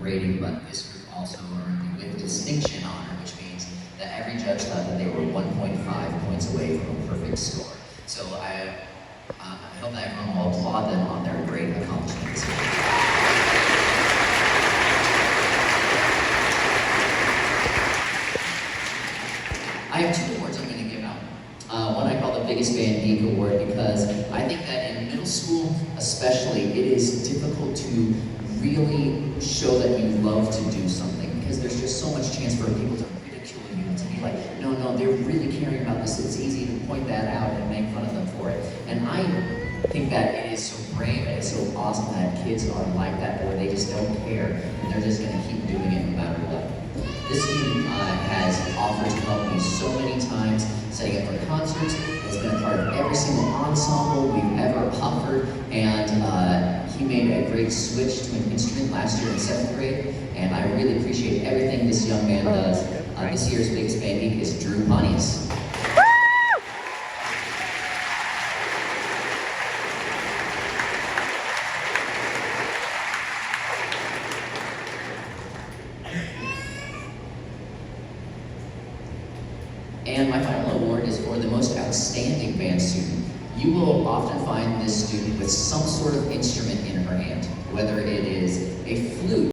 rating, but this group also earned the with distinction honor, which means that every judge thought that they were 1.5 points away from a perfect score. So I hope that everyone will applaud them on their great accomplishments. I have two awards I'm going to give out. One I call the Biggest Band Geek Award because I think that in middle school especially, it is difficult to really show that you love to do something because there's just so much chance for people to ridicule you and to be like, no, they're really caring about this. It's easy to point that out and make fun of them for it. And I think that it is so brave and it's so awesome that kids are like that where they just don't care and they're just going to keep doing it no matter what. This student has offered to help me so many times, setting up for concerts. He's been a part of every single ensemble we've ever offered, and he made a great switch to an instrument last year in 7th grade, and I really appreciate everything this young man does. This year's Biggest Band Geek is Drew Pontius. And my final award is for the most outstanding band student. You will often find this student with some sort of instrument in her hand, whether it is a flute,